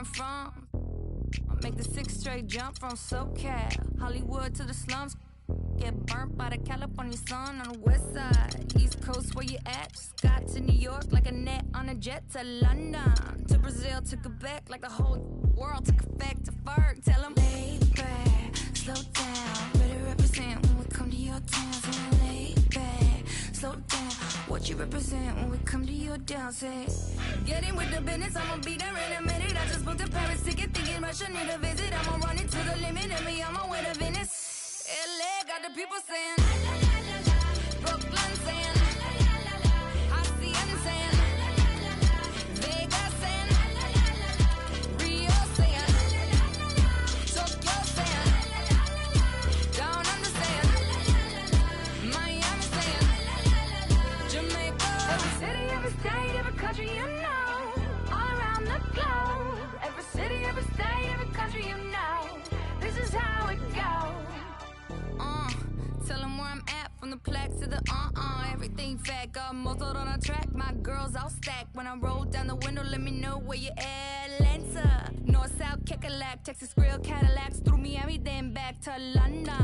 I'm from. I make the 6 straight jump from SoCal, Hollywood to the slums. Get burnt by the California sun on the west side. East Coast, where you at? Just got to New York like a net on a jet to London. To Brazil, to Quebec, like the whole world took effect to Ferg. Tell them, lay back, slow down. Better represent when we come to your town. So lay back, slow down. What you represent when we come to your town? Say, get in with the business, I'ma be there in a minute. I just booked a Paris ticket, thinking Russia need a visit. I'ma run it to the limit and be on my way to Venice. LA got the people saying, Brooklyn saying, Hacienda saying, Vegas saying, Rio saying, Tokyo saying, Down Under saying, Miami saying, Jamaica. Every city, every state, every country you know, all around the globe. Every city, every state, every country you know, this is how it goes. Tell them where I'm at, from the plaques to the everything fat, got muzzled on a track. My girls all stacked. When I roll down the window, let me know where you at. Atlanta, North, South, Kekalak, Texas grill, Cadillacs, through Miami, then back to London,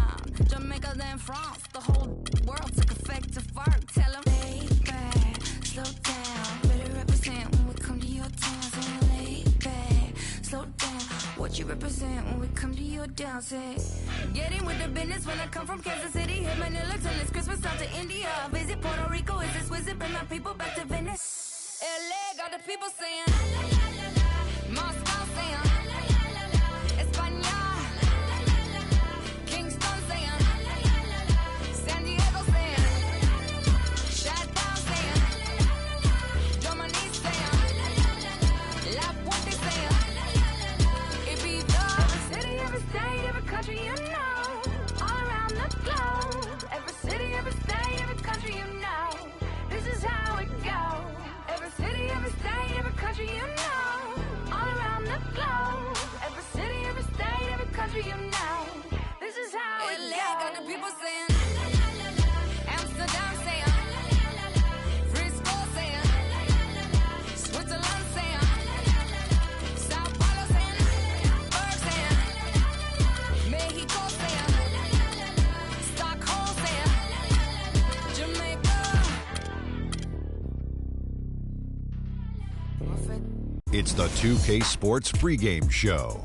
Jamaica, then France. The whole world took effect to fart. Tell them, lay back, slow down. Better represent when we come to your town. So lay back, slow down. What you represent when we come to your town? Say, get in with the business when I come from Kansas City. Hit Manila till it's Christmas, out to India. Visit Puerto Rico, is this visit? Bring my people back to Venice. LA got the people saying, Moscow saying, España, Kingston saying, San Diego saying, Chateau saying, Germany saying, La Puente saying, Ibiza. Every city, every state, every country you know, all around the globe. Every city, every state, every country you know, this is how it goes. Every city, every state, every country you know, all around the globe. Every city, every state, every country you know, this is how it goes. LA got the people saying, Amsterdam saying, Frisco saying, Switzerland saying, Sao Paulo saying, Berg saying, Mexico saying, Stockholm saying, Jamaica. It's the 2K Sports pregame show.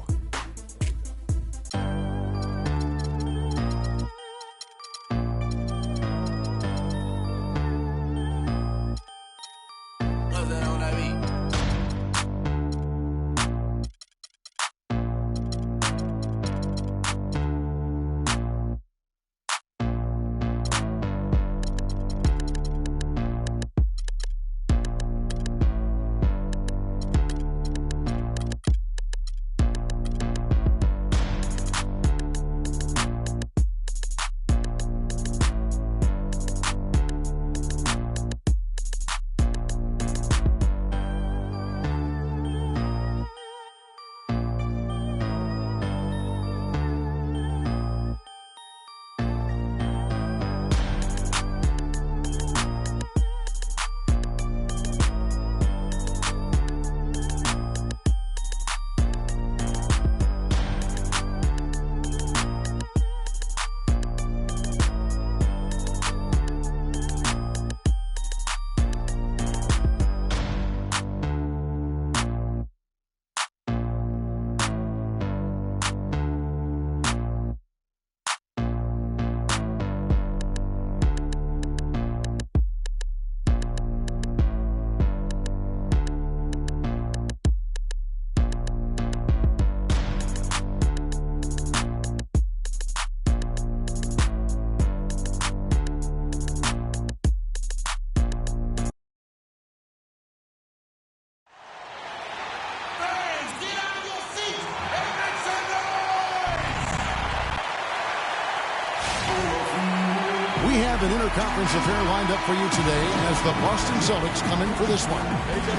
We have an interconference affair lined up for you today as the Boston Celtics come in for this one.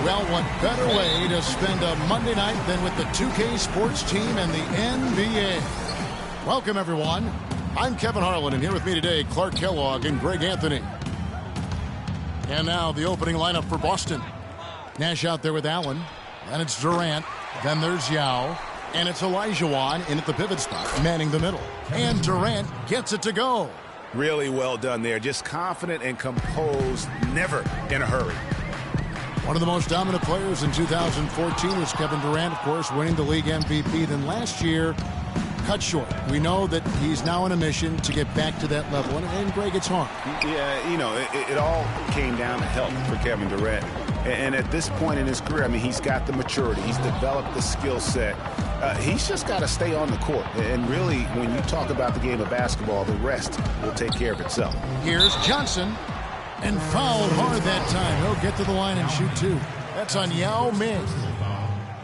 Well, what better way to spend a Monday night than with the 2K Sports team and the NBA? Welcome, everyone. I'm Kevin Harlan, and here with me today, Clark Kellogg and Greg Anthony. And now the opening lineup for Boston. Nash out there with Allen. And it's Durant. Then there's Yao. And it's Olajuwon in at the pivot spot, manning the middle. And Durant gets it to go. Really well done there. Just confident and composed, never in a hurry. One of the most dominant players in 2014 was Kevin Durant, of course, winning the league MVP. Then last year, cut short. We know that he's now on a mission to get back to that level. And Greg, it's hard. Yeah, you know, it all came down to health for Kevin Durant. And at this point in his career, I mean, he's got the maturity. He's developed the skill set. He's just got to stay on the court. And really, when you talk about the game of basketball, the rest will take care of itself. Here's Johnson. And fouled hard that time. He'll get to the line and shoot two. That's on Yao Ming.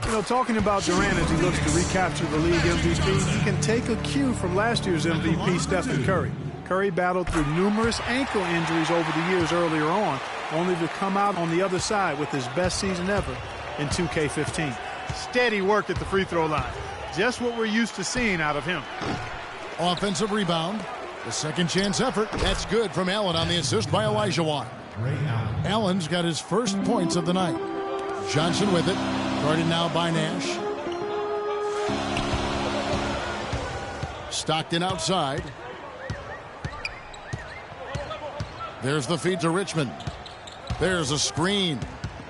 You know, talking about Durant as he looks to recapture the league MVP, he can take a cue from last year's MVP, Stephen Curry. Curry battled through numerous ankle injuries over the years earlier on, only to come out on the other side with his best season ever in 2K15. Steady work at the free throw line. Just what we're used to seeing out of him. Offensive rebound. The second chance effort. That's good from Allen on the assist by Olajuwon. Allen's got his first points of the night. Johnson with it. Guarded now by Nash. Stockton outside. There's the feed to Richmond. There's a screen.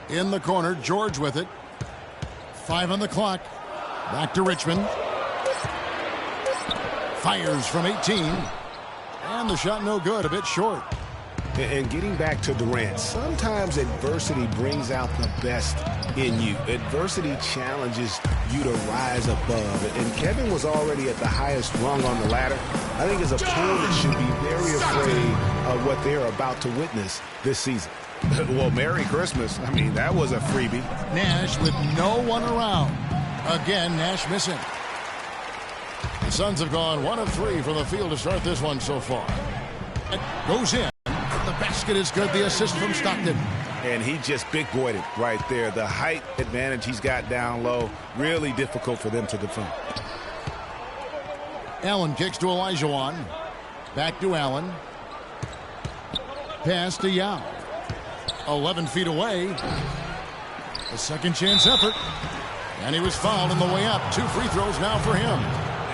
In the corner, George with it. 5 on the clock. Back to Richmond. Fires from 18. And the shot no good, a bit short. And getting back to Durant, sometimes adversity brings out the best in you. Adversity challenges you to rise above. And Kevin was already at the highest rung on the ladder. I think his opponent should be very afraid of what they're about to witness this season. Well, Merry Christmas. I mean, that was a freebie. Nash with no one around. Again, Nash missing. The Suns have gone 1 of 3 from the field to start this one so far. It goes in. The basket is good. The assist from Stockton. And he just big-boyed it right there. The height advantage he's got down low, really difficult for them to defend. Allen kicks to Olajuwon. Back to Allen. Pass to Yao. 11 feet away. A second chance effort. And he was fouled on the way up. 2 free throws now for him.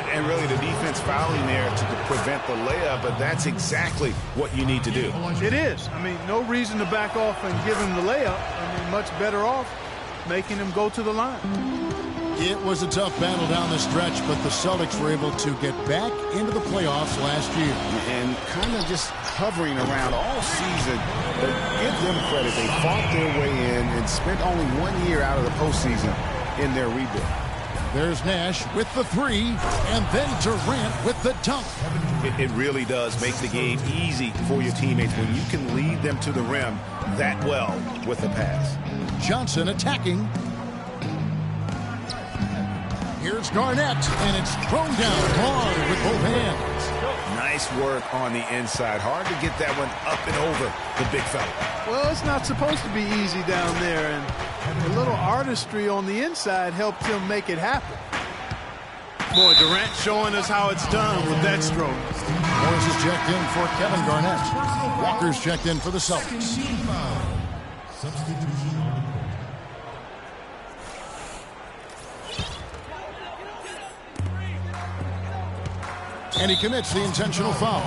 And really the defense fouling there to prevent the layup, but that's exactly what you need to do. It is. I mean, no reason to back off and give him the layup. I mean, much better off making him go to the line. It was a tough battle down the stretch, but the Celtics were able to get back into the playoffs last year. And kind of just hovering around all season. But give them credit. They fought their way in and spent only 1 year out of the postseason in their rebuild. There's Nash with the 3, and then Durant with the dunk. It really does make the game easy for your teammates when you can lead them to the rim that well with the pass. Johnson attacking. Here's Garnett, and it's thrown down hard with both hands. Nice work on the inside. Hard to get that one up and over the big fella. Well, it's not supposed to be easy down there, and a little artistry on the inside helped him make it happen. Boy, Durant showing us how it's done with that stroke. Morris is checked in for Kevin Garnett. Walker's checked in for the Celtics. And he commits the intentional foul.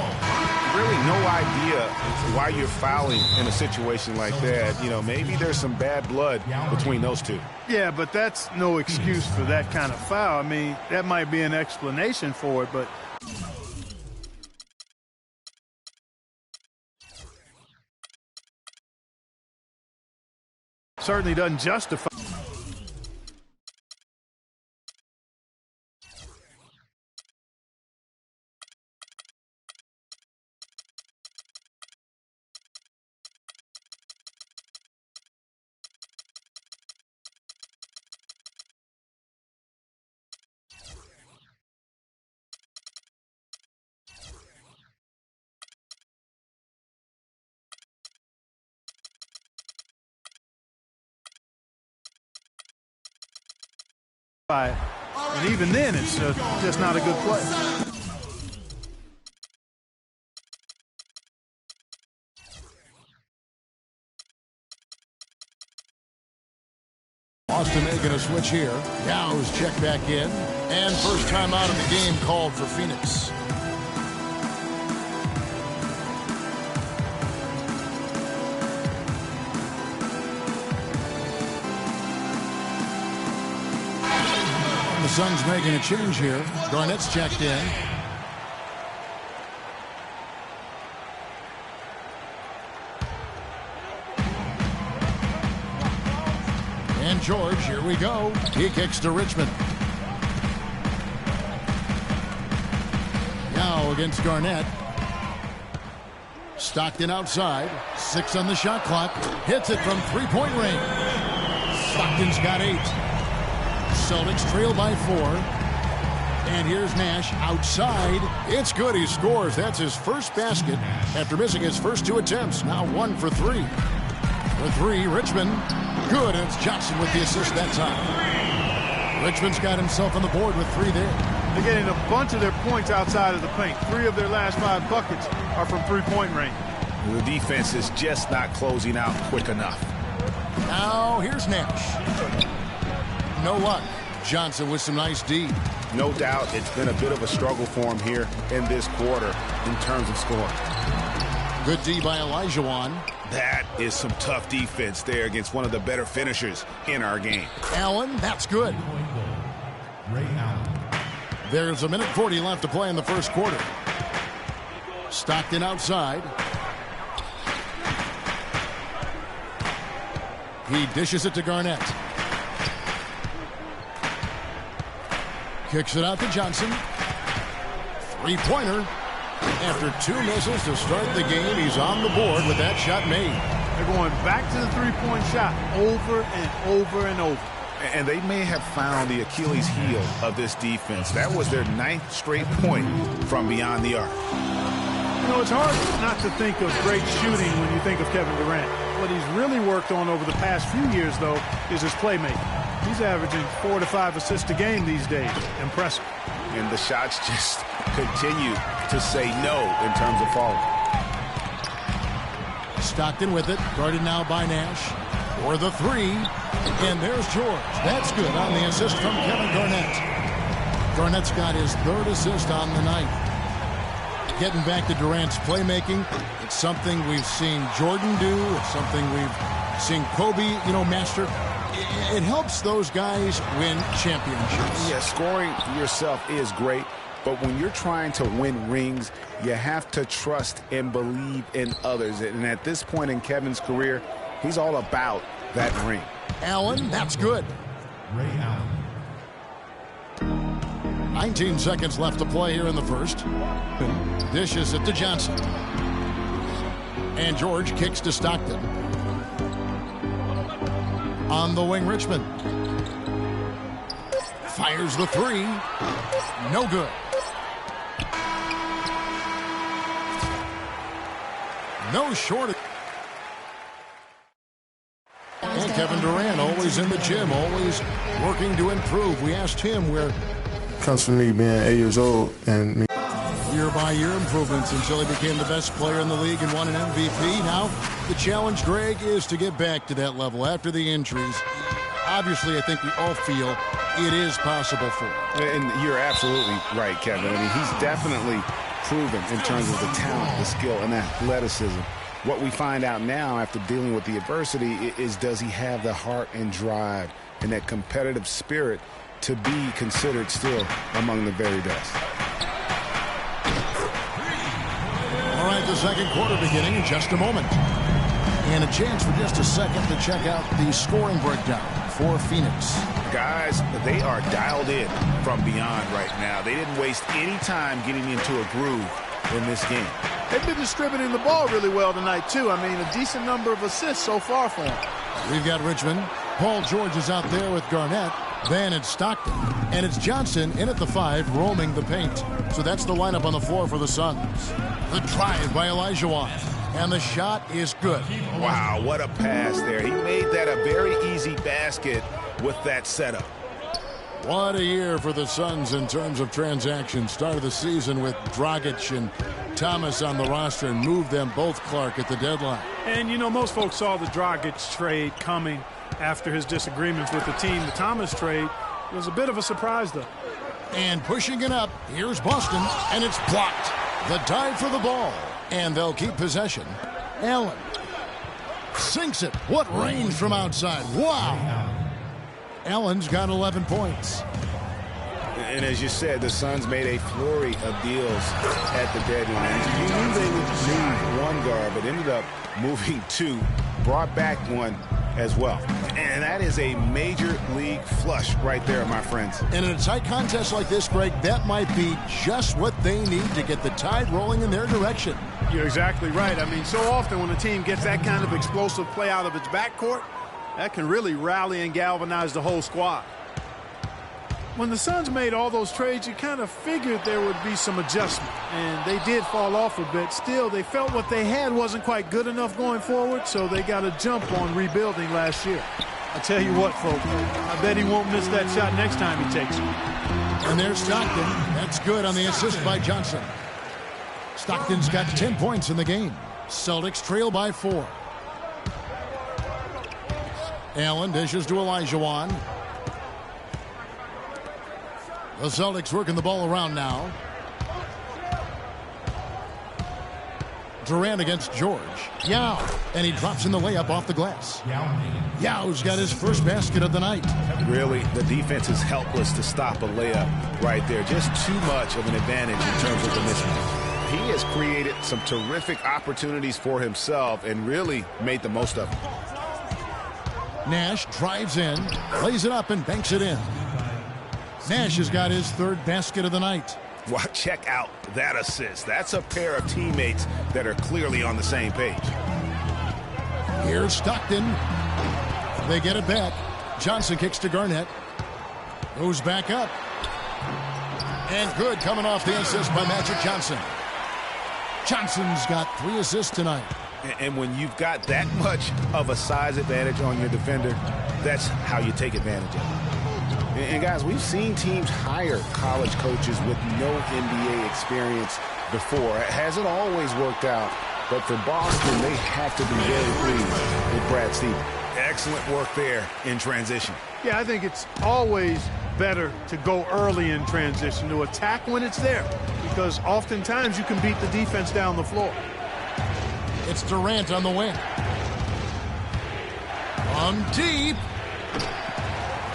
Really no idea why you're fouling in a situation like that. You know, maybe there's some bad blood between those two. Yeah, but that's no excuse for that kind of foul. I mean, that might be an explanation for it, but certainly doesn't justify. And even then, it's just not a good play. Boston making a switch here. Yow's checked back in. And first time out of the game called for Phoenix. The Suns making a change here. Garnett's checked in. And George, here we go. He kicks to Richmond. Now against Garnett. Stockton outside. 6 on the shot clock. Hits it from three-point range. Stockton's got 8. Celtics trail by 4. And here's Nash outside. It's good. He scores. That's his first basket after missing his first 2 attempts. Now 1 for 3. For 3, Richmond. Good. And it's Johnson with the assist that time. Richmond's got himself on the board with 3 there. They're getting a bunch of their points outside of the paint. 3 of their last 5 buckets are from three-point range. The defense is just not closing out quick enough. Now here's Nash. No luck. Johnson with some nice D. No doubt it's been a bit of a struggle for him here in this quarter in terms of scoring. Good D by Olajuwon. That is some tough defense there against one of the better finishers in our game. Allen, that's good. There's 1:40 left to play in the first quarter. Stockton outside. He dishes it to Garnett. Kicks it out to Johnson. Three-pointer. After 2 misses to start the game, he's on the board with that shot made. They're going back to the three-point shot over and over and over. And they may have found the Achilles heel of this defense. That was their 9th straight point from beyond the arc. You know, it's hard not to think of great shooting when you think of Kevin Durant. What he's really worked on over the past few years, though, is his playmaking. He's averaging 4 to 5 assists a game these days. Impressive. And the shots just continue to say no in terms of falling. Stockton with it, guarded now by Nash. For the 3, and there's George. That's good on the assist from Kevin Garnett. Garnett's got his 3rd assist on the night. Getting back to Durant's playmaking, it's something we've seen Jordan do. It's something we've seen Kobe, master. It helps those guys win championships. Yeah, scoring yourself is great, but when you're trying to win rings, you have to trust and believe in others. And at this point in Kevin's career, he's all about that ring. Allen, that's good. Ray Allen. 19 seconds left to play here in the first. Dishes it to Johnson. And George kicks to Stockton. On the wing, Richmond. Fires the 3. No good. No short. And Kevin Durant, always in the gym, always working to improve. We asked him where. Comes from me being 8 years old and me. Year-by-year improvements until he became the best player in the league and won an MVP. Now, the challenge, Greg, is to get back to that level after the injuries. Obviously, I think we all feel it is possible for him. And you're absolutely right, Kevin. I mean, he's definitely proven in terms of the talent, the skill, and athleticism. What we find out now after dealing with the adversity is, does he have the heart and drive and that competitive spirit to be considered still among the very best? All right, the second quarter beginning in just a moment. And a chance for just a second to check out the scoring breakdown for Phoenix. Guys, they are dialed in from beyond right now. They didn't waste any time getting into a groove in this game. They've been distributing the ball really well tonight, too. I mean, a decent number of assists so far for them. We've got Richmond. Paul George is out there with Garnett. Then it's Stockton. And it's Johnson in at the 5, roaming the paint. So that's the lineup on the floor for the Suns. The drive by Olajuwon. And the shot is good. Wow, what a pass there. He made that a very easy basket with that setup. What a year for the Suns in terms of transactions. Started the season with Dragic and Thomas on the roster and moved them both, Clark, at the deadline. And, you know, most folks saw the Dragic trade coming after his disagreements with the team. The Thomas trade was a bit of a surprise, though. And pushing it up, here's Boston, and it's blocked. The dive for the ball, and they'll keep possession. Allen sinks it. What range from outside. Wow. Allen's got 11 points. And as you said, the Suns made a flurry of deals at the deadline. You knew they would move one guard, but ended up moving two, brought back one as well. And that is a major league flush right there, my friends. And in a tight contest like this, Greg, that might be just what they need to get the tide rolling in their direction. You're exactly right. I mean, so often when a team gets that kind of explosive play out of its backcourt, that can really rally and galvanize the whole squad. When the Suns made all those trades, you kind of figured there would be some adjustment, and they did fall off a bit. Still, they felt what they had wasn't quite good enough going forward, so they got a jump on rebuilding last year. I tell you what, folks, I bet he won't miss that shot next time he takes it. And there's Stockton. That's good on the assist by Johnson. Stockton's got 10 points in the game. Celtics trail by 4. Allen dishes to Olajuwon. The Celtics working the ball around now. Durant against George. Yao. And he drops in the layup off the glass. Yao's got his first basket of the night. Really, the defense is helpless to stop a layup right there. Just too much of an advantage in terms of the mismatch. He has created some terrific opportunities for himself and really made the most of them. Nash drives in, plays it up, and banks it in. Nash has got his third basket of the night. Well, check out that assist. That's a pair of teammates that are clearly on the same page. Here's Stockton. They get it back. Johnson kicks to Garnett. Goes back up. And good coming off the assist by Magic Johnson. Johnson's got 3 assists tonight. And when you've got that much of a size advantage on your defender, that's how you take advantage of it. And guys, we've seen teams hire college coaches with no NBA experience before. It hasn't always worked out, but for Boston, they have to be very pleased with Brad Stevens. Excellent work there in transition. Yeah, I think it's always better to go early in transition, to attack when it's there, because oftentimes you can beat the defense down the floor. It's Durant on the wing. On deep.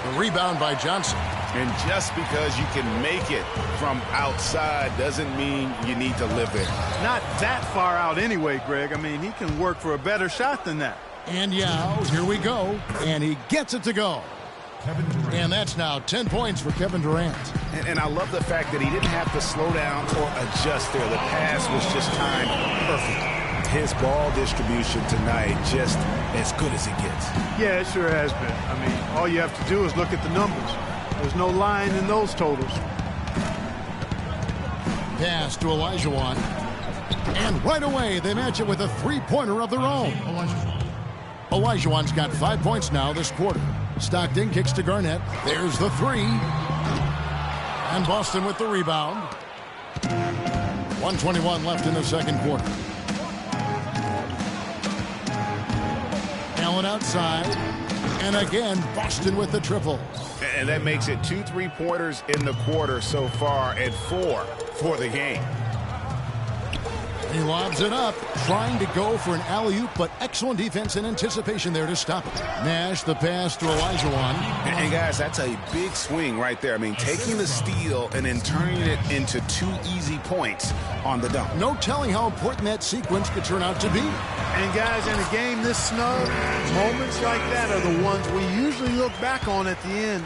The rebound by Johnson. And just because you can make it from outside doesn't mean you need to live there. Not that far out anyway, Greg. I mean, he can work for a better shot than that. And Yao, here we go. And he gets it to go. And that's now 10 points for Kevin Durant. And I love the fact that he didn't have to slow down or adjust there. The pass was just timed perfect. His ball distribution tonight just as good as it gets. Yeah, it sure has been. I mean, all you have to do is look at the numbers. There's no line in those totals. Pass to Olajuwon. And right away, they match it with a three-pointer of their own. Olajuwon's got 5 points now this quarter. Stockton kicks to Garnett. There's the three. And Boston with the rebound. 1:21 left in the second quarter. Allen outside. And again, Boston with the triple. And that makes it 2 3-pointers in the quarter so far and 4 for the game. He lobs it up, trying to go for an alley-oop, but excellent defense and anticipation there to stop it. Nash the pass to Olajuwon. And guys, that's a big swing right there. I mean, taking the steal and then turning it into 2 easy points on the dunk. No telling how important that sequence could turn out to be. And guys, in a game this snug, moments like that are the ones we usually look back on at the end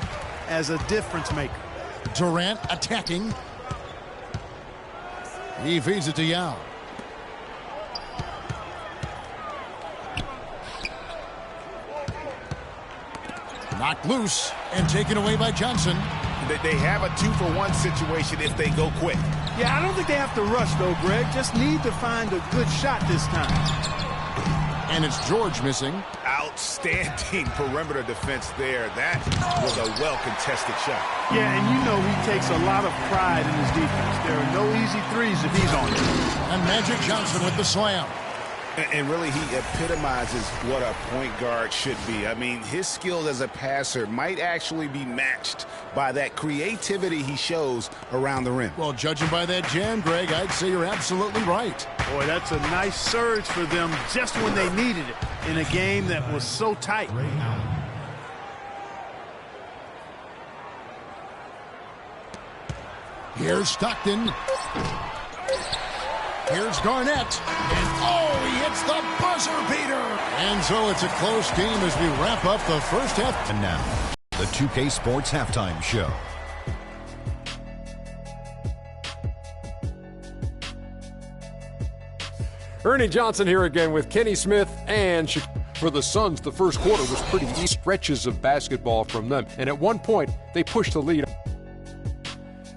as a difference maker. Durant attacking. He feeds it to Yao. Knocked loose and taken away by Johnson. They have a 2-for-1 situation if they go quick. Yeah, I don't think they have to rush, though, Greg. Just need to find a good shot this time. And it's George missing. Outstanding perimeter defense there. That was a well-contested shot. Yeah, and you know he takes a lot of pride in his defense. There are no easy threes if he's on it. And Magic Johnson with the slam. And really, he epitomizes what a point guard should be. I mean, his skills as a passer might actually be matched by that creativity he shows around the rim. Well, judging by that jam, Greg, I'd say you're absolutely right. Boy, that's a nice surge for them just when they needed it in a game that was so tight. Here's Stockton. Here's Garnett. And oh, he hits the buzzer beater. And so it's a close game as we wrap up the first half. And now, the 2K Sports Halftime Show. Ernie Johnson here again with Kenny Smith and for the Suns. The first quarter was pretty easy stretches of basketball from them. And at one point, they pushed the lead.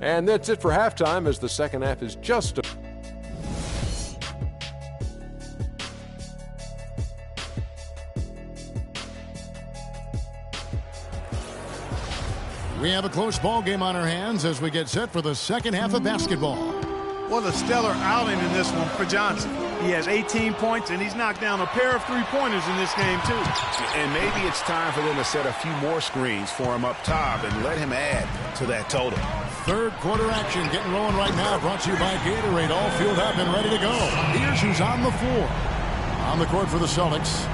And that's it for halftime as the second half is just a... We have a close ball game on our hands as we get set for the second half of basketball. What a stellar outing in this one for Johnson. He has 18 points, and he's knocked down a pair of three-pointers in this game, too. And maybe it's time for them to set a few more screens for him up top and let him add to that total. Third quarter action getting rolling right now, brought to you by Gatorade. All filled up and ready to go. Here's who's on the floor. On the court for the Celtics.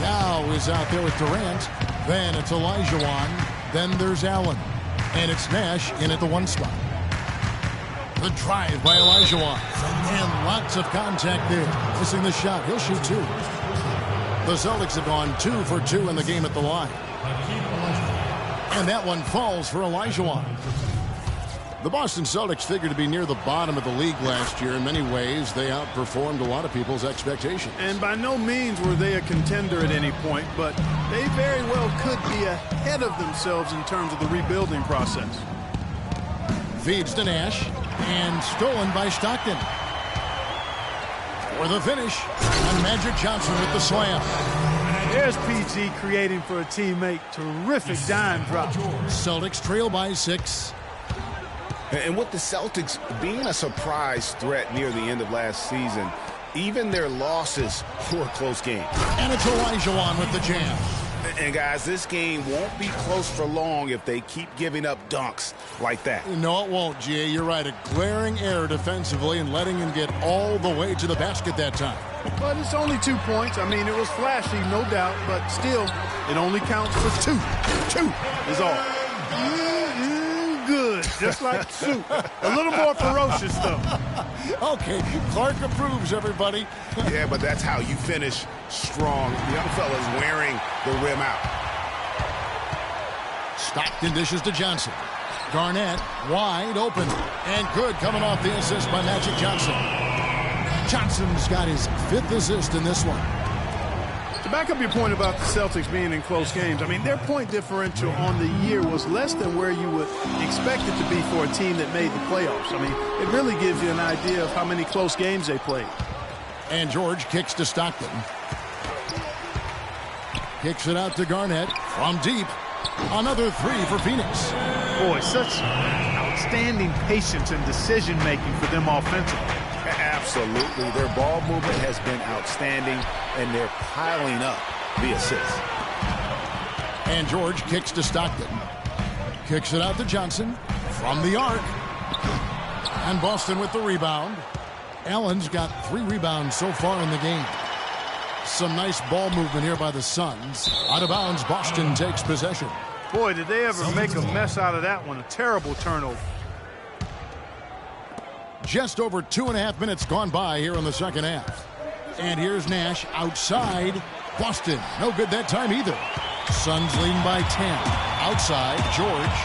Now is out there with Durant. Then it's Olajuwon. Then there's Allen. And it's Nash in at the one spot. The drive by Olajuwon. And lots of contact there. Missing the shot. He'll shoot two. The Celtics have gone 2 for 2 in the game at the line. And that one falls for Olajuwon. The Boston Celtics figured to be near the bottom of the league last year. In many ways, they outperformed a lot of people's expectations. And by no means were they a contender at any point, but they very well could be ahead of themselves in terms of the rebuilding process. Feeds to Nash, and stolen by Stockton. For the finish, and Magic Johnson with the slam. There's PG creating for a teammate. Terrific dime drop. Celtics trail by 6. And with the Celtics being a surprise threat near the end of last season, even their losses were a close game. And it's Olajuwon with the jam. And guys, this game won't be close for long if they keep giving up dunks like that. No, it won't, G.A. You're right. A glaring error defensively and letting him get all the way to the basket that time. But it's only 2 points. I mean, it was flashy, no doubt, but still, it only counts for 2. 2 is all. Good, just like soup. A little more ferocious, though. Okay, Clark approves, everybody. Yeah, but that's how you finish strong. Young fella's wearing the rim out. Stockton dishes to Johnson. Garnett wide open. And good coming off the assist by Magic Johnson. Johnson's got his 5th assist in this one. To back up your point about the Celtics being in close games, I mean, their point differential on the year was less than where you would expect it to be for a team that made the playoffs. I mean, it really gives you an idea of how many close games they played. And George kicks to Stockton. Kicks it out to Garnett from deep. Another 3 for Phoenix. Boy, such outstanding patience and decision-making for them offensively. Absolutely. Their ball movement has been outstanding, and they're piling up the assists. And George kicks to Stockton. Kicks it out to Johnson from the arc. And Boston with the rebound. Allen's got 3 rebounds so far in the game. Some nice ball movement here by the Suns. Out of bounds, Boston takes possession. Boy, did they ever make a mess out of that one. A terrible turnover. Just over 2.5 minutes gone by here in the second half. And here's Nash outside. Boston, no good that time either. Suns leading by 10. Outside, George.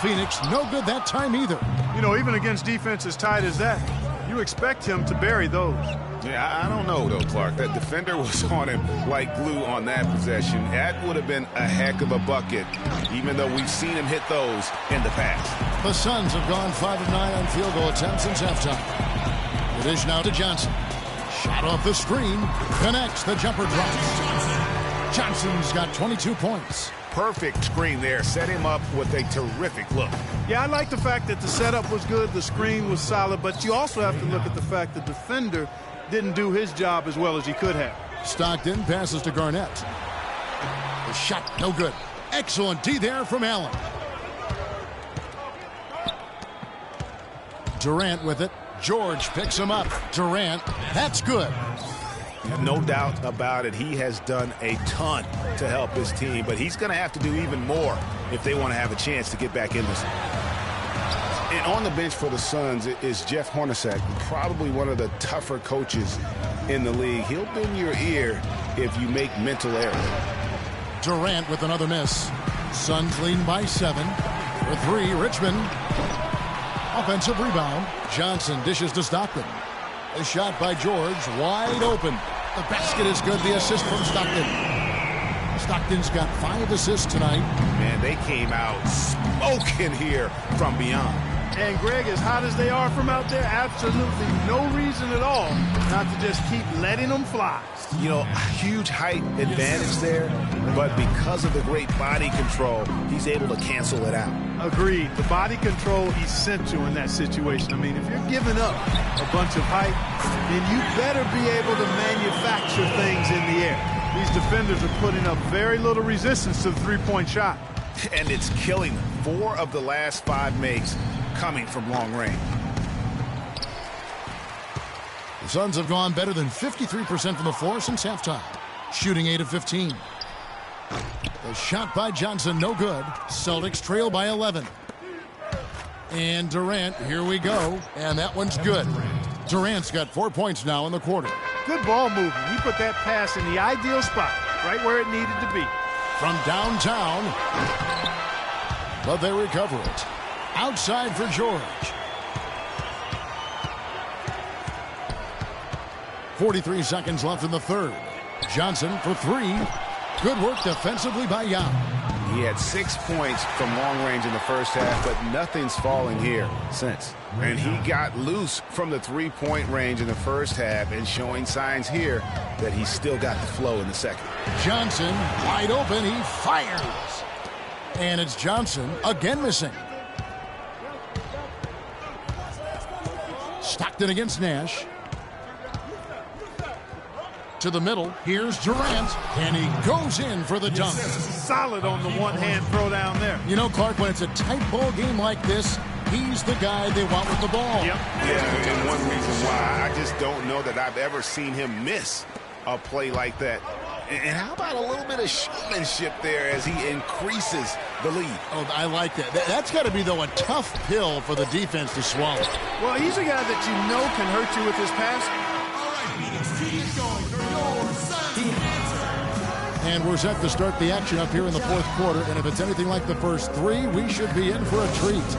Phoenix, no good that time either. You know, even against defense as tight as that, you expect him to bury those. Yeah, I don't know, though, Clark. That defender was on him like glue on that possession. That would have been a heck of a bucket, even though we've seen him hit those in the past. The Suns have gone 5 of 9 on field goal attempts since halftime. The dish now to Johnson. Shot off the screen. Connects. The jumper drops. Johnson's got 22 points. perfect screen there. Set him up with a terrific look. Yeah, I like the fact that the setup was good, the screen was solid, but you also have to look at the fact the defender didn't do his job as well as he could have. Stockton passes to Garnett. The shot, no good. Excellent D there from Allen. Durant with it. George picks him up. Durant, that's good. No doubt about it. He has done a ton to help his team, but he's going to have to do even more if they want to have a chance to get back in this. And on the bench for the Suns is Jeff Hornacek, probably one of the tougher coaches in the league. He'll bend your ear if you make mental errors. Durant with another miss. Suns leading by 7. For 3, Richmond. Offensive rebound. Johnson dishes to Stockton. A shot by George, wide open. The basket is good. The assist from Stockton. Stockton's got 5 assists tonight. Man, they came out smoking here from beyond. And Greg, as hot as they are from out there, absolutely no reason at all not to just keep letting them fly. You know, huge height advantage there, but because of the great body control, he's able to cancel it out. Agreed. The body control essential in that situation. I mean, if you're giving up a bunch of height, then you better be able to manufacture things in the air. These defenders are putting up very little resistance to the three-point shot. And it's killing them. 4 of the last 5 makes coming from long range. The Suns have gone better than 53% from the floor since halftime, shooting 8 of 15. The shot by Johnson, no good. Celtics trail by 11. And Durant, here we go, and that one's good. Durant's got 4 points now in the quarter. Good ball movement. He put that pass in the ideal spot, right where it needed to be. From downtown, but they recover it. Outside for George. 43 seconds left in the third. Johnson for 3. Good work defensively by Young. He had 6 points from long range in the first half, but nothing's falling here since. And he got loose from the 3-point range in the first half and showing signs here that he's still got the flow in the second. Johnson wide open. He fires. And it's Johnson again missing. Stockton against Nash. To the middle. Here's Durant. And he goes in for the dunk. Solid on the one-hand throw down there. You know, Clark, when it's a tight ball game like this, he's the guy they want with the ball. Yep. Yeah, and one reason why I just don't know that I've ever seen him miss a play like that. And how about a little bit of showmanship there as he increases the lead? Oh, I like that. That's got to be, though, a tough pill for the defense to swallow. Well, he's a guy that you know can hurt you with his pass. And we're set to start the action up here in the fourth quarter. And if it's anything like the first 3, we should be in for a treat.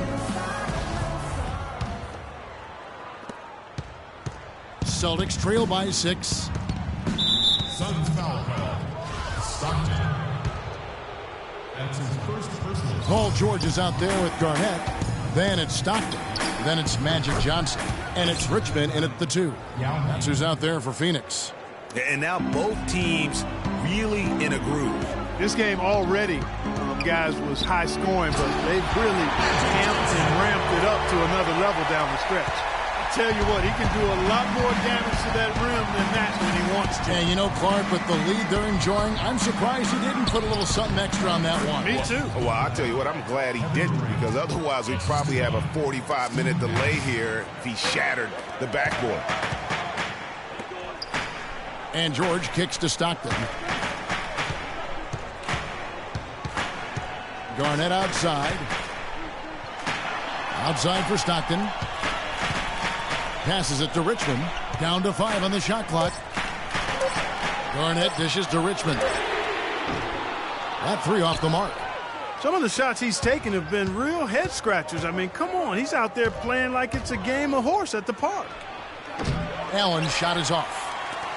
Celtics trail by 6. Suns foul. Stockton. That's his first personal. Paul George is out there with Garnett. Then it's Stockton. Then it's Magic Johnson. And it's Richmond in at the 2. That's who's out there for Phoenix. And now both teams really in a groove. This game already, guys, was high scoring, but they've really amped and ramped it up to another level down the stretch. I tell you what, he can do a lot more damage to that rim than that when he wants to. And you know, Clark, with the lead they're enjoying, I'm surprised he didn't put a little something extra on that one. Me too. Well, I'll tell you what, I'm glad he didn't, because otherwise we'd probably have a 45-minute delay here if he shattered the backboard. And George kicks to Stockton. Garnett outside. Outside for Stockton. Passes it to Richmond. Down to 5 on the shot clock. Garnett dishes to Richmond. That 3 off the mark. Some of the shots he's taken have been real head scratchers. I mean, come on. He's out there playing like it's a game of horse at the park. Allen's shot is off.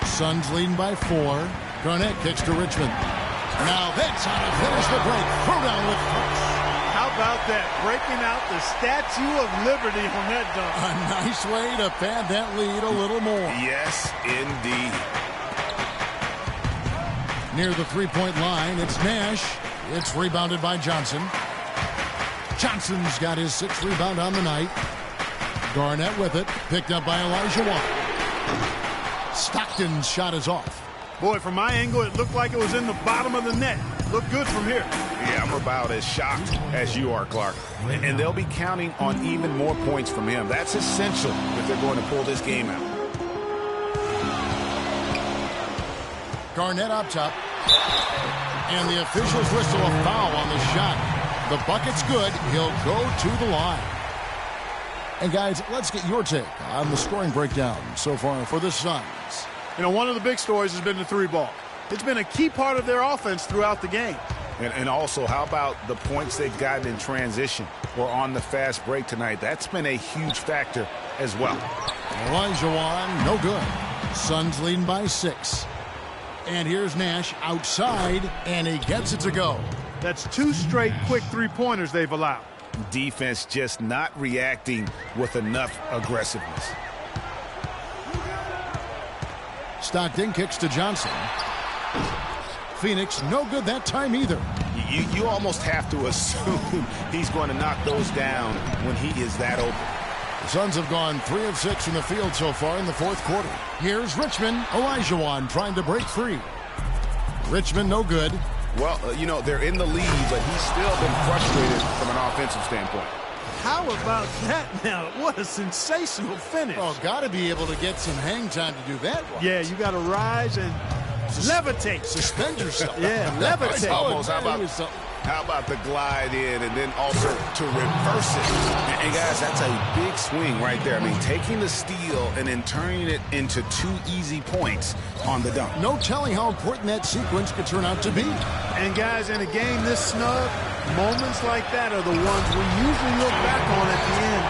Suns leading by 4. Garnett kicks to Richmond. Now that's how to finish the break. Throwdown with force. How about that? Breaking out the Statue of Liberty on that dunk. A nice way to pad that lead a little more. Yes, indeed. Near the 3-point line, it's Nash. It's rebounded by Johnson. Johnson's got his 6th rebound on the night. Garnett with it. Picked up by Elijah Wan. Stockton's shot is off. Boy, from my angle, it looked like it was in the bottom of the net. Looked good from here. Yeah, I'm about as shocked as you are, Clark. And they'll be counting on even more points from him. That's essential if they're going to pull this game out. Garnett up top. And the officials whistle a foul on the shot. The bucket's good. He'll go to the line. And guys, let's get your take on the scoring breakdown so far for the Suns. You know, one of the big stories has been the 3-ball. It's been a key part of their offense throughout the game. And also, how about the points they've gotten in transition or on the fast break tonight? That's been a huge factor as well. Elijah Wan, no good. Suns leading by 6. And here's Nash outside, and he gets it to go. That's 2 straight quick 3-pointers they've allowed. Defense just not reacting with enough aggressiveness. Stockton kicks to Johnson. Phoenix, no good that time either. You almost have to assume he's going to knock those down when he is that open. The Suns have gone 3 of 6 from the field so far in the 4th quarter. Here's Richmond. Elijah Wan trying to break free. Richmond, no good. Well, you know, they're in the lead, but he's still been frustrated from an offensive standpoint. How about that now? What a sensational finish. Oh, got to be able to get some hang time to do that one. Yeah, you got to rise and levitate. Suspend yourself. Yeah, levitate. Almost. How about the glide in and then also to reverse it? And guys, that's a big swing right there. I mean, taking the steal and then turning it into 2 easy points on the dunk. No telling how important that sequence could turn out to be. And guys, in a game this snug, moments like that are the ones we usually look back on at the end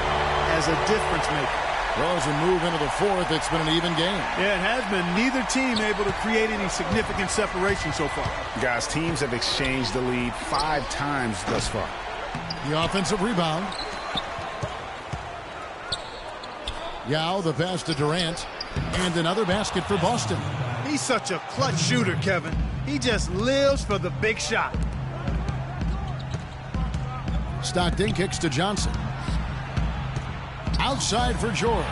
as a difference maker. Well, as we move into the 4th, it's been an even game. Yeah, it has been. Neither team able to create any significant separation so far. Guys, teams have exchanged the lead 5 times thus far. The offensive rebound. Yao, the pass to Durant. And another basket for Boston. He's such a clutch shooter, Kevin. He just lives for the big shot. Stockton kicks to Johnson. Outside for George.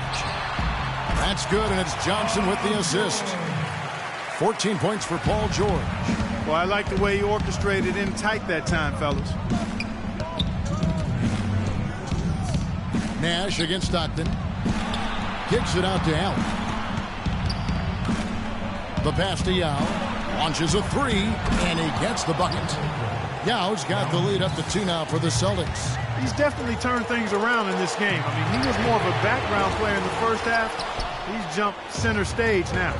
That's good, and it's Johnson with the assist. 14 points for Paul George. Well, I like the way he orchestrated in tight that time, fellas. Nash against Stockton. Kicks it out to Allen. The pass to Yao. Launches a 3, and he gets the bucket. Yao's got the lead up to 2 now for the Celtics. He's definitely turned things around in this game. I mean, he was more of a background player in the first half. He's jumped center stage now.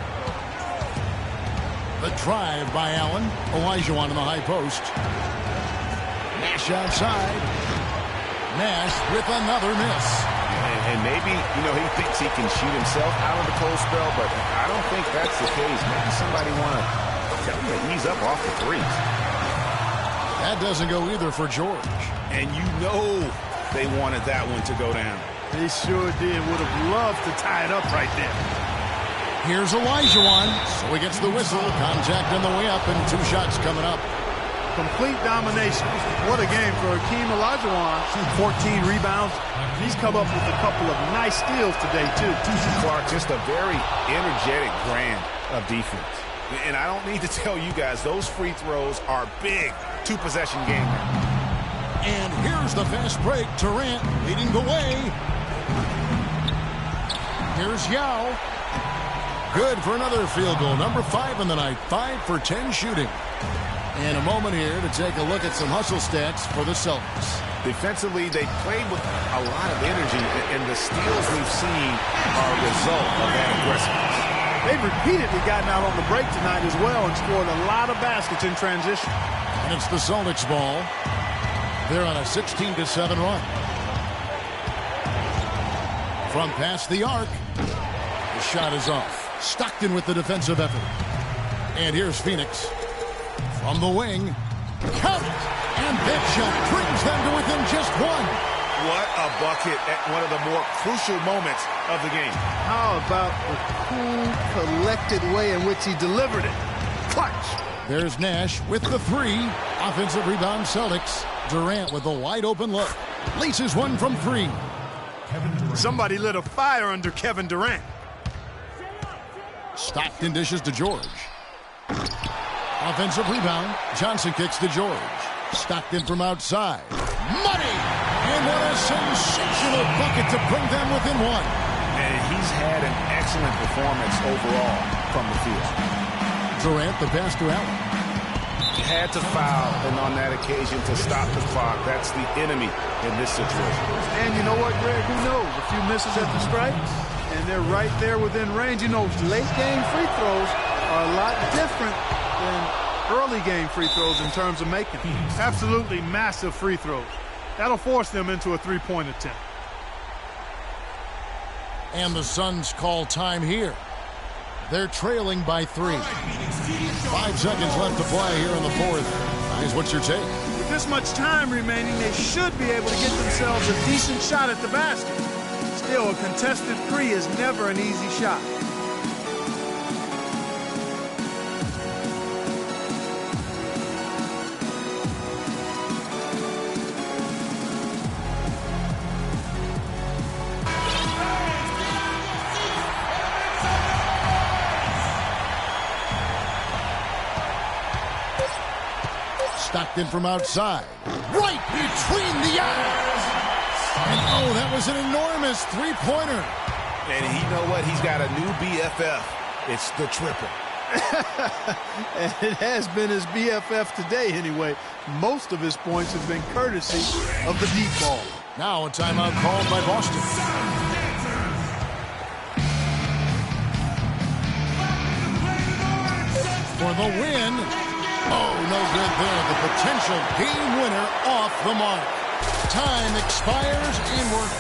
The drive by Allen. Elijah Wan in the high post. Nash outside. Nash with another miss. And maybe, you know, he thinks he can shoot himself out of the cold spell, but I don't think that's the case. Maybe somebody want to tell him to ease up off the threes. That doesn't go either for George. And you know they wanted that one to go down. They sure did. Would have loved to tie it up right there. Here's Elijah Wan. So he gets the whistle. Contact on the way up and 2 shots coming up. Complete domination. What a game for Hakeem Olajuwon. 14 rebounds. He's come up with a couple of nice steals today, too. Clark, just a very energetic brand of defense. And I don't need to tell you guys, those free throws are big 2-possession game. And here's the fast break. Durant leading the way. Here's Yao. Good for another field goal. Number 5 in the night. 5 for 10 shooting. And a moment here to take a look at some hustle stats for the Celtics. Defensively, they played with a lot of energy, and the steals we've seen are a result of that aggressiveness. They've repeatedly gotten out on the break tonight as well and scored a lot of baskets in transition. And it's the Celtics ball. They're on a 16-7 run. From past the arc. The shot is off. Stockton with the defensive effort. And here's Phoenix. From the wing. Count it! And that shot brings them to within just 1. What a bucket at one of the more crucial moments of the game. How about the cool, collected way in which he delivered it? Clutch. There's Nash with the three. Offensive rebound, Celtics. Durant with a wide open look. Laces one from three. Somebody lit a fire under Kevin Durant. Stockton dishes to George. Offensive rebound. Johnson kicks to George. Stockton from outside. Money! And what a sensational bucket to bring them within one. And he's had an excellent performance overall from the field. Durant, the pass to Allen. Had to foul, and on that occasion to stop the clock. That's the enemy in this situation. And you know what, Greg? Who knows? A few misses at the strikes, and they're right there within range. You know, late-game free throws are a lot different than early-game free throws in terms of making them. Absolutely massive free throws. That'll force them into a three-point attempt. And the Suns call time here. They're trailing by 3. 5 seconds left to play here in the fourth. Guys, what's your take? With this much time remaining, they should be able to get themselves a decent shot at the basket. Still, a contested three is never an easy shot. Stockton from outside. Right between the eyes. And oh, that was an enormous three-pointer. And you know what? He's got a new BFF. It's the triple. And it has been his BFF today anyway. Most of his points have been courtesy of the deep ball. Now a timeout called by Boston. For the win. Oh, no good there. The potential game winner off the mark. Time expires and we're...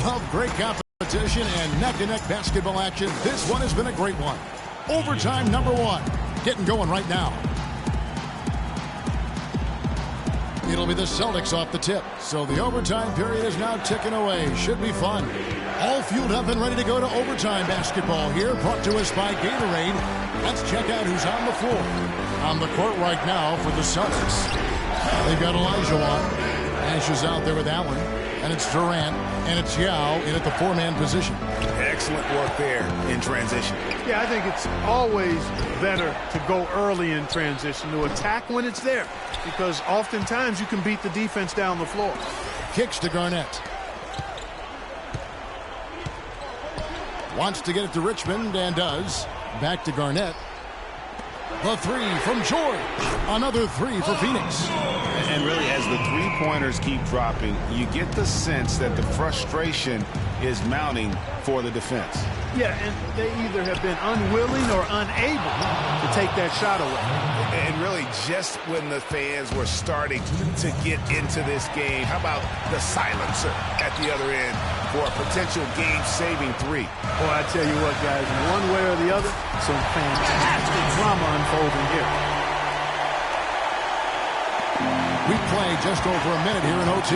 Love great competition and neck-to-neck basketball action. This one has been a great one. Overtime number 1. Getting going right now. It'll be the Celtics off the tip. So the overtime period is now ticking away. Should be fun. All fueled up and ready to go to overtime basketball here. Brought to us by Gatorade. Let's check out who's on the floor. On the court right now for the Celtics. They've got Elijah on. Nash is out there with Allen. And it's Durant. And it's Yao in at the 4-man position. Excellent work there in transition. Yeah, I think it's always better to go early in transition, to attack when it's there, because oftentimes you can beat the defense down the floor. Kicks to Garnett. Wants to get it to Richmond and does. Back to Garnett. The three from George. Another three for Phoenix. And really, as the three-pointers keep dropping, you get the sense that the frustration is mounting for the defense. Yeah, and they either have been unwilling or unable to take that shot away. And really, just when the fans were starting to get into this game, how about the silencer at the other end for a potential game-saving three? Boy, I tell you what, guys, one way or the other, some fantastic drama unfolding here. We play just over a minute here in OT.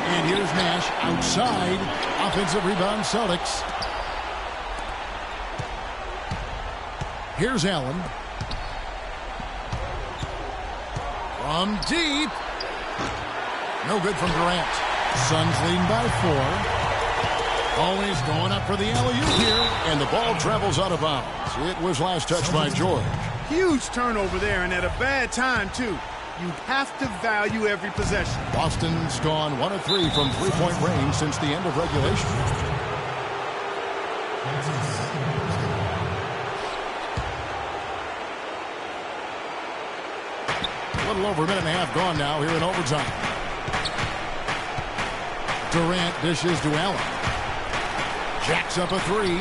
And here's Nash outside. Offensive rebound, Celtics. Here's Allen. From deep. No good from Durant. Suns leading by 4. Always going up for the alley-oop here. And the ball travels out of bounds. It was last touched by George. Huge turnover there, and at a bad time, too. You have to value every possession. Boston's gone 1 of 3 from three-point range since the end of regulation. A little over a minute and a half gone now here in overtime. Durant dishes to Allen. Jacks up a 3.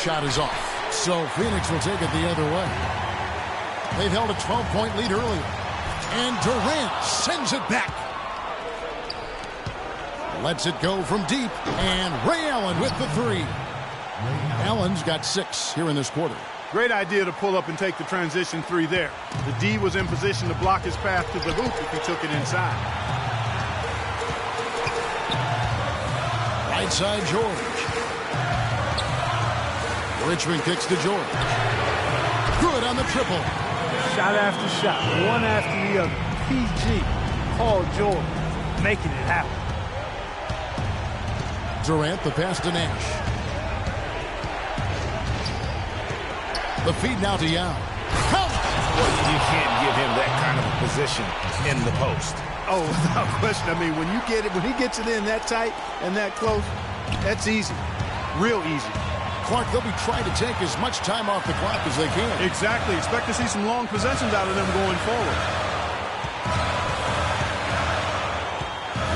Shot is off. So Phoenix will take it the other way. They've held a 12-point lead earlier. And Durant sends it back. Lets it go from deep. And Ray Allen with the 3. Allen's got 6 here in this quarter. Great idea to pull up and take the transition 3 there. The D was in position to block his path to the hoop if he took it inside. Right side, George. Richmond kicks to Jordan. Good on the triple. Shot after shot, one after the other. PG, Paul Jordan, making it happen. Durant, the pass to Nash. The feed now to Young. Well, you can't give him that kind of a position in the post. Oh, without question. I mean, when you get it, when he gets it in that tight and that close, that's easy. Real easy. Clark, they'll be trying to take as much time off the clock as they can. Exactly. Expect to see some long possessions out of them going forward.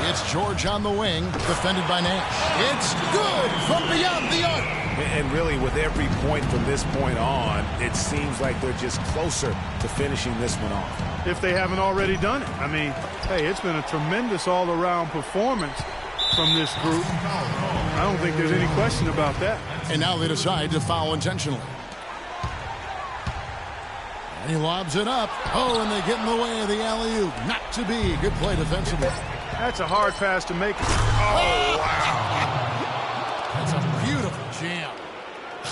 It's George on the wing, defended by Nash. It's good from beyond the arc. And really, with every point from this point on, it seems like they're just closer to finishing this one off. If they haven't already done it. I mean, hey, it's been a tremendous all-around performance from this group. I don't think there's any question about that. And now they decide to foul intentionally. And he lobs it up. Oh, and they get in the way of the alley-oop. Not to be. Good play defensively. That's a hard pass to make. Oh, wow. That's a beautiful jam.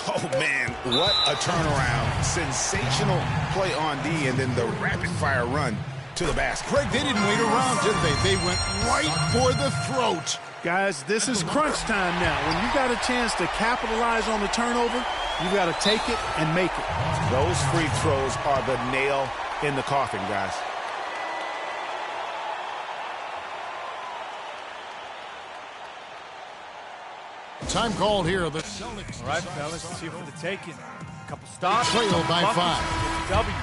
Oh, man, what a turnaround. Sensational play on D, and then the rapid-fire run to the basket. Craig, they didn't wait around, did they? They went right for the throat. Guys, this is crunch time now. When you got a chance to capitalize on the turnover, you got to take it and make it. Those free throws are the nail in the coffin, guys. Time called here. The All right, fellas, let's see for the taking. A couple stops. Trail by buckets, 5. W.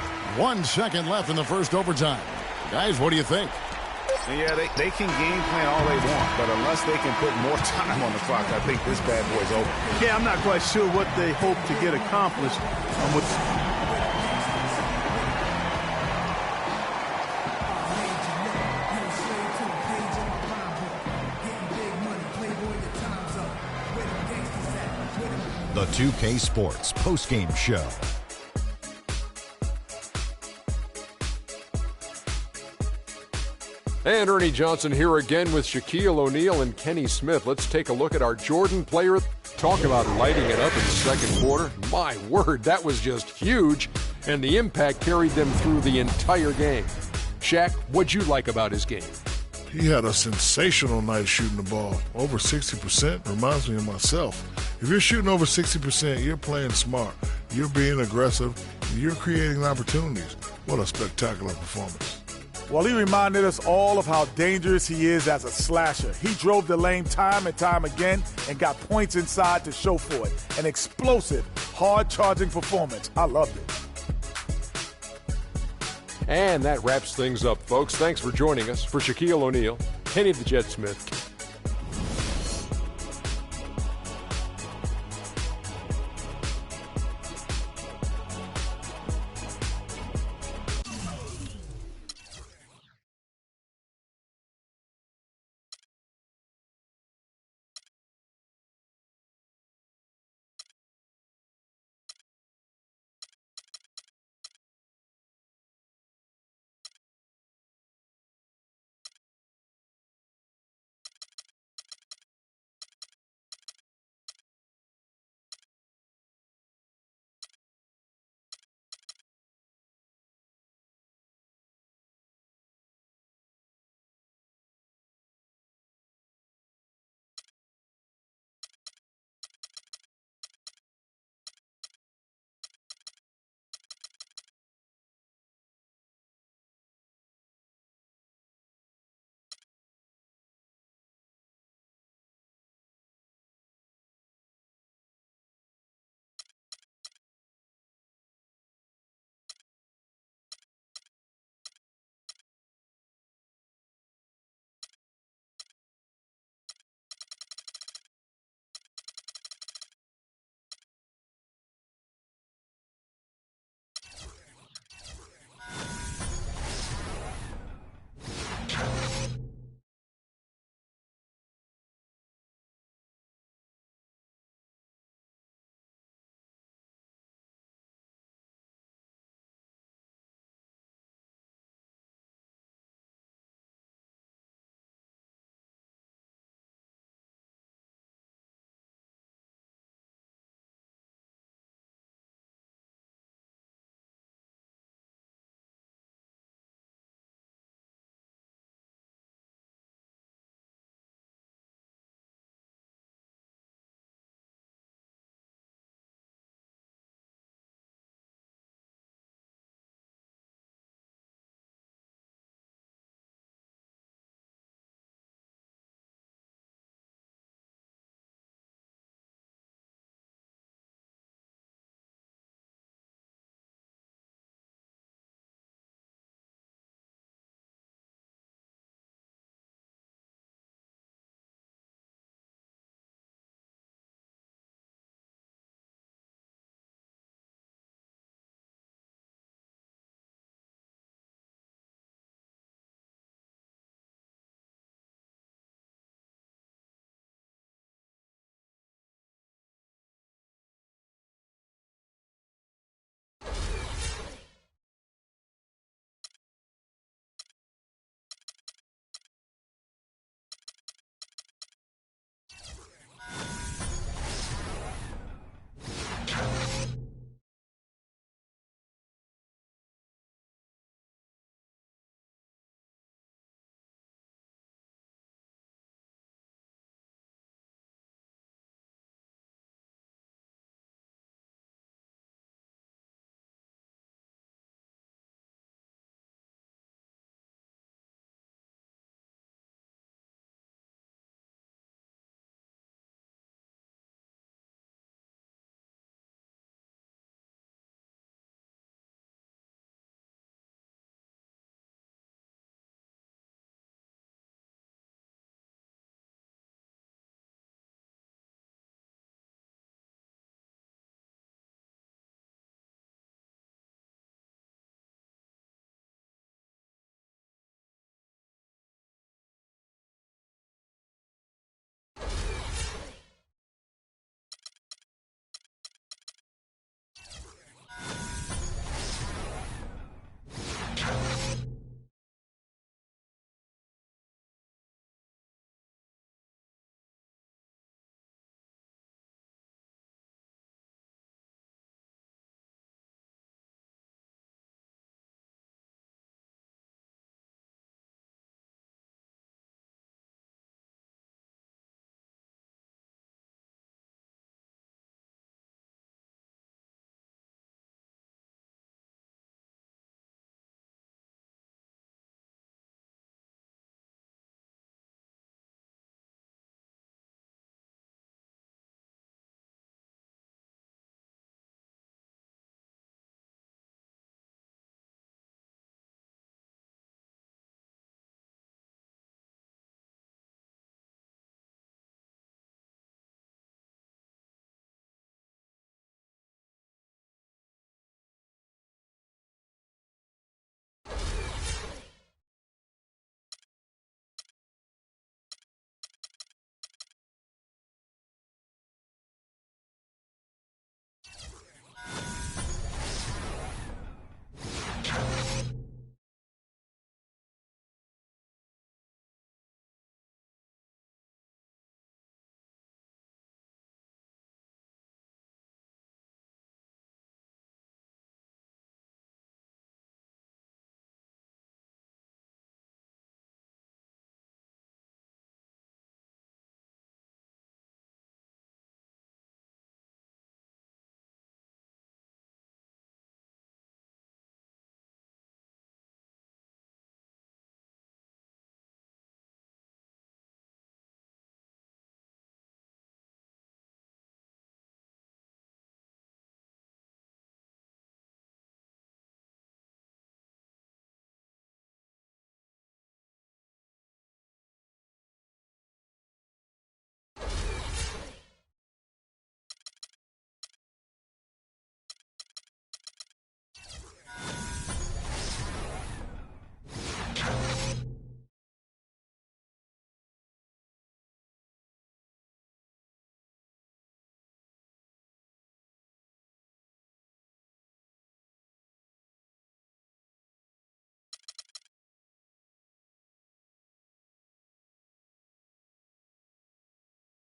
1 second left in the first overtime. Guys, what do you think? Yeah, they can game plan all they want, but unless they can put more time on the clock, I think this bad boy's over. Yeah, I'm not quite sure what they hope to get accomplished. The 2K Sports postgame show. And Ernie Johnson here again with Shaquille O'Neal and Kenny Smith. Let's take a look at our Jordan player. Talk about lighting it up in the second quarter. My word, that was just huge. And the impact carried them through the entire game. Shaq, what'd you like about his game? He had a sensational night shooting the ball. Over 60% reminds me of myself. If you're shooting over 60%, you're playing smart. You're being aggressive. And you're creating opportunities. What a spectacular performance. Well, he reminded us all of how dangerous he is as a slasher. He drove the lane time and time again and got points inside to show for it. An explosive, hard-charging performance. I loved it. And that wraps things up, folks. Thanks for joining us. For Shaquille O'Neal, Kenny the Jet Smith,